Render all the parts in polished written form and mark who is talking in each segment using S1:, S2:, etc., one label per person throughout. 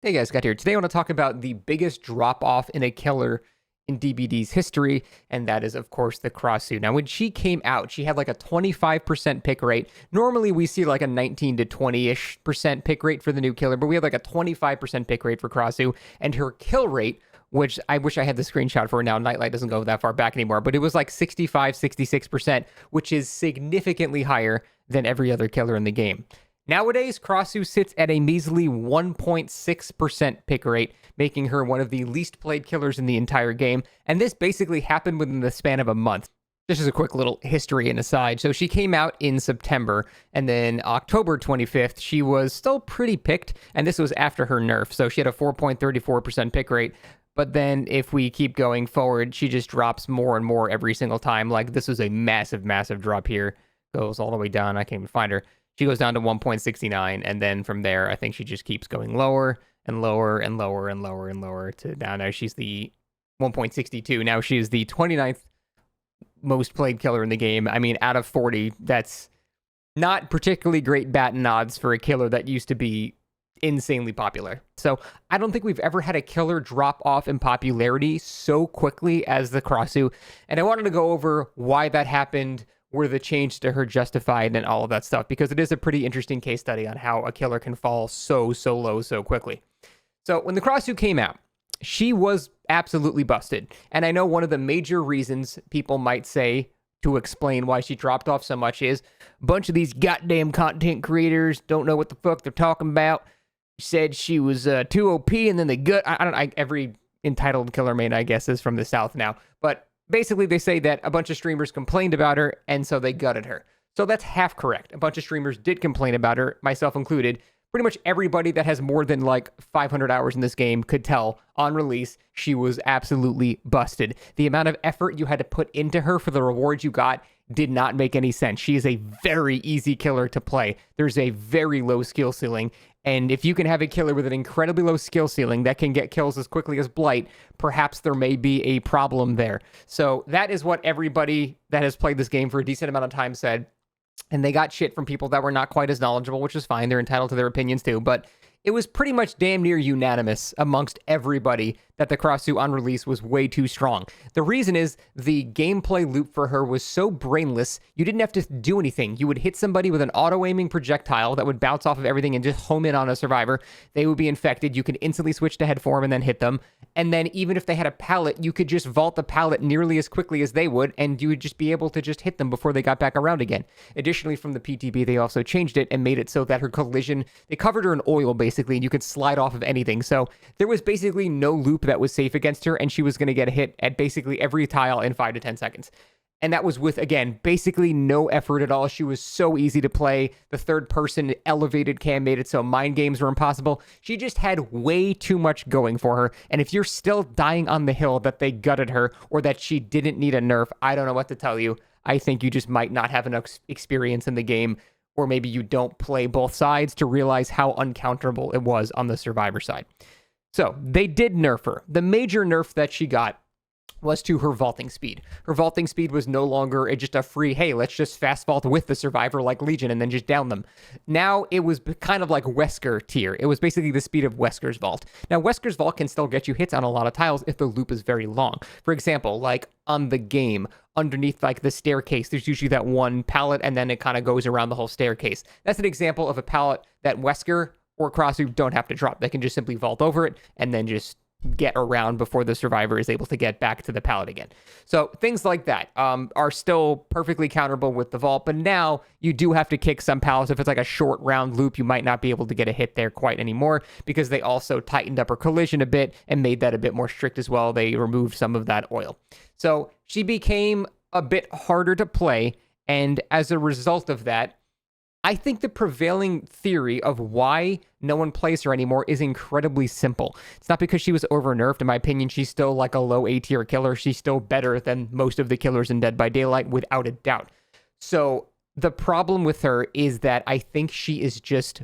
S1: Hey guys, Scott here. Today I want to talk about the biggest drop off in a killer in DBD's history, and that is, of course, the Krasue. Now, when she came out, she had like a 25% pick rate. Normally, we see like a 19 to 20-ish% pick rate for the new killer, but we had like a 25% pick rate for Krasue, and her kill rate, which I wish I had the screenshot for now. Nightlight doesn't go that far back anymore, but it was like 65, 66%, which is significantly higher than every other killer in the game. Nowadays, Krasue sits at a measly 1.6% pick rate, making her one of the least played killers in the entire game, and this basically happened within the span of a month. This is a quick little history and aside. So she came out in September, and then October 25th, she was still pretty picked, and this was after her nerf, so she had a 4.34% pick rate. But then if we keep going forward, she just drops more and more every single time. Like, this was a massive, massive drop here. Goes all the way down. I can't even find her. She goes down to 1.69, and then from there, I think she just keeps going lower and lower and lower and lower and lower to now she's the 1.62. Now she is the 29th most played killer in the game. I mean, out of 40, that's not particularly great batting odds for a killer that used to be insanely popular. So I don't think we've ever had a killer drop off in popularity so quickly as the Krasue, and I wanted to go over why that happened, were the change to her justified, and all of that stuff, because it is a pretty interesting case study on how a killer can fall so low so quickly. So when the Krasue came out, she was absolutely busted. And I know one of the major reasons people might say to explain why she dropped off so much is a bunch of these goddamn content creators don't know what the fuck they're talking about. Said she was too OP, and then they every entitled killer main, I guess, is from the South now. But basically, they say that a bunch of streamers complained about her, and so they gutted her. So that's half correct. A bunch of streamers did complain about her, myself included. Pretty much everybody that has more than like 500 hours in this game could tell on release she was absolutely busted. The amount of effort you had to put into her for the rewards you got did not make any sense. She is a very easy killer to play. There's a very low skill ceiling, and if you can have a killer with an incredibly low skill ceiling that can get kills as quickly as Blight, perhaps there may be a problem there. So that is what everybody that has played this game for a decent amount of time said. And they got shit from people that were not quite as knowledgeable, which is fine. They're entitled to their opinions too. But it was pretty much damn near unanimous amongst everybody that the Krasue on release was way too strong. The reason is the gameplay loop for her was so brainless, you didn't have to do anything. You would hit somebody with an auto-aiming projectile that would bounce off of everything and just home in on a survivor. They would be infected. You could instantly switch to head form and then hit them. And then even if they had a pallet, you could just vault the pallet nearly as quickly as they would, and you would just be able to just hit them before they got back around again. Additionally, from the PTB, they also changed it and made it so that her collision, they covered her in oil basically, and you could slide off of anything. So there was basically no loop that was safe against her, and she was going to get a hit at basically every tile in 5 to 10 seconds. And that was with, again, basically no effort at all. She was so easy to play. The third person elevated cam made it so mind games were impossible. She just had way too much going for her. And if you're still dying on the hill that they gutted her or that she didn't need a nerf, I don't know what to tell you. I think you just might not have enough experience in the game, or maybe you don't play both sides to realize how uncounterable it was on the survivor side. So they did nerf her. The major nerf that she got was to her vaulting speed. Her vaulting speed was no longer just a free, hey, let's just fast vault with the survivor like Legion and then just down them. Now it was kind of like Wesker tier. It was basically the speed of Wesker's vault. Now Wesker's vault can still get you hits on a lot of tiles if the loop is very long. For example, like on the game, underneath like the staircase, there's usually that one pallet and then it kind of goes around the whole staircase. That's an example of a pallet that Wesker or Krasue don't have to drop. They can just simply vault over it and then just get around before the survivor is able to get back to the pallet again. So things like that are still perfectly counterable with the vault, but now you do have to kick some pallets. If it's like a short round loop, you might not be able to get a hit there quite anymore, because they also tightened up her collision a bit and made that a bit more strict as well. They removed some of that oil. So she became a bit harder to play, and as a result of that, I think the prevailing theory of why no one plays her anymore is incredibly simple. It's not because she was over-nerfed. In my opinion, she's still like a low A-tier killer. She's still better than most of the killers in Dead by Daylight, without a doubt. So the problem with her is that I think she is just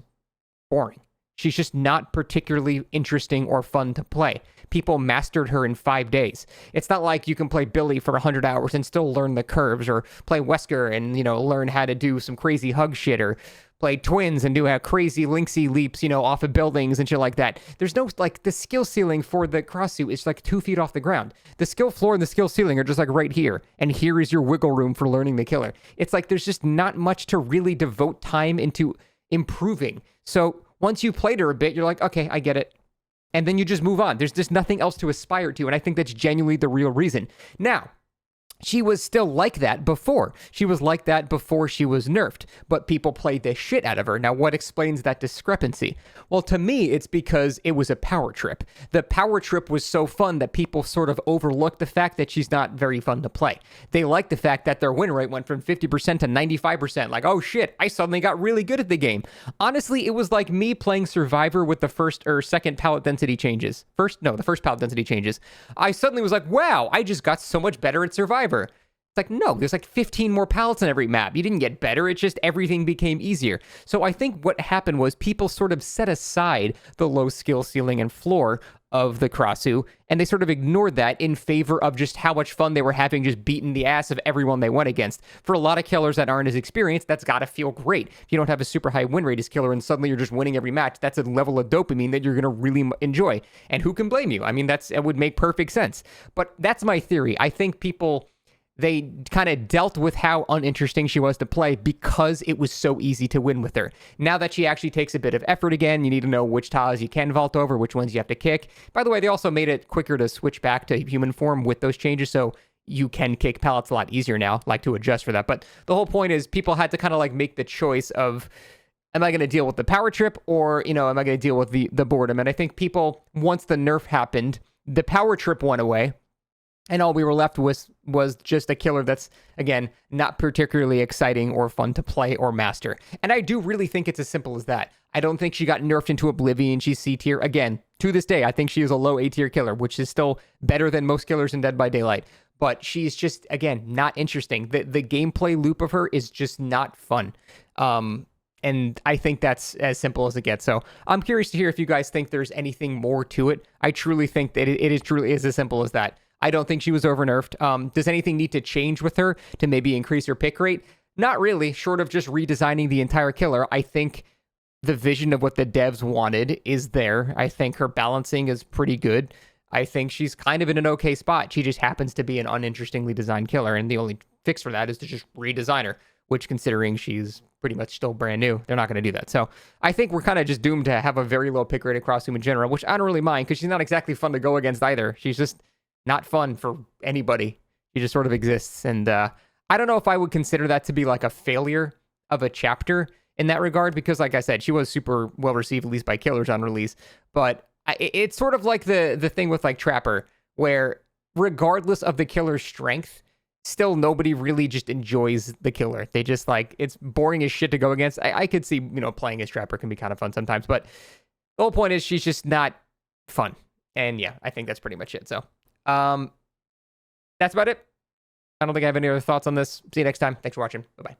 S1: boring. She's just not particularly interesting or fun to play. People mastered her in 5 days. It's not like you can play Billy for 100 hours and still learn the curves, or play Wesker and, learn how to do some crazy hug shit, or play twins and do crazy linksy leaps, off of buildings and shit like that. There's no, like, the skill ceiling for the Krasue is like 2 feet off the ground. The skill floor and the skill ceiling are just like right here. And here is your wiggle room for learning the killer. It's like there's just not much to really devote time into improving. So once you played her a bit, you're like, okay, I get it. And then you just move on. There's just nothing else to aspire to. And I think that's genuinely the real reason. Now, she was still like that before. She was like that before she was nerfed, but people played the shit out of her. Now, what explains that discrepancy? Well, to me, it's because it was a power trip. The power trip was so fun that people sort of overlooked the fact that she's not very fun to play. They liked the fact that their win rate went from 50% to 95%. Like, oh shit, I suddenly got really good at the game. Honestly, it was like me playing Survivor with the first or second palette density changes. The first palette density changes. I suddenly was like, wow, I just got so much better at Survivor. It's like, no, there's like 15 more palettes on every map. You didn't get better. It's just everything became easier. So I think what happened was people sort of set aside the low skill ceiling and floor of the Krasue, and they sort of ignored that in favor of just how much fun they were having just beating the ass of everyone they went against. For a lot of killers that aren't as experienced, that's got to feel great. If you don't have a super high win rate as killer and suddenly you're just winning every match, that's a level of dopamine that you're going to really enjoy. And who can blame you? I mean, it would make perfect sense. But that's my theory. I think people, they kind of dealt with how uninteresting she was to play because it was so easy to win with her. Now that she actually takes a bit of effort again, you need to know which tiles you can vault over, which ones you have to kick. By the way, they also made it quicker to switch back to human form with those changes, so you can kick pallets a lot easier now, like to adjust for that. But the whole point is people had to kind of like make the choice of, am I going to deal with the power trip or, am I going to deal with the boredom? And I think people, once the nerf happened, the power trip went away. And all we were left with was just a killer that's, again, not particularly exciting or fun to play or master. And I do really think it's as simple as that. I don't think she got nerfed into oblivion. She's C tier. Again, to this day, I think she is a low A tier killer, which is still better than most killers in Dead by Daylight. But she's just, again, not interesting. The gameplay loop of her is just not fun. And I think that's as simple as it gets. So I'm curious to hear if you guys think there's anything more to it. I truly think that it is truly as simple as that. I don't think she was over nerfed. Does anything need to change with her to maybe increase her pick rate? Not really, short of just redesigning the entire killer. I think the vision of what the devs wanted is there. I think her balancing is pretty good. I think she's kind of in an okay spot. She just happens to be an uninterestingly designed killer, and the only fix for that is to just redesign her, which, considering she's pretty much still brand new, they're not going to do that. So I think we're kind of just doomed to have a very low pick rate across Krasue in general, which I don't really mind because she's not exactly fun to go against either. She's just not fun for anybody. She just sort of exists. And I don't know if I would consider that to be like a failure of a chapter in that regard, because like I said, she was super well received, at least by killers on release. But it's sort of like the thing with like Trapper, where regardless of the killer's strength, still nobody really just enjoys the killer. They just like, it's boring as shit to go against. I could see, playing as Trapper can be kind of fun sometimes, but the whole point is she's just not fun. And yeah, I think that's pretty much it. So that's about it. I don't think I have any other thoughts on this. See you next time. Thanks for watching. Bye-bye.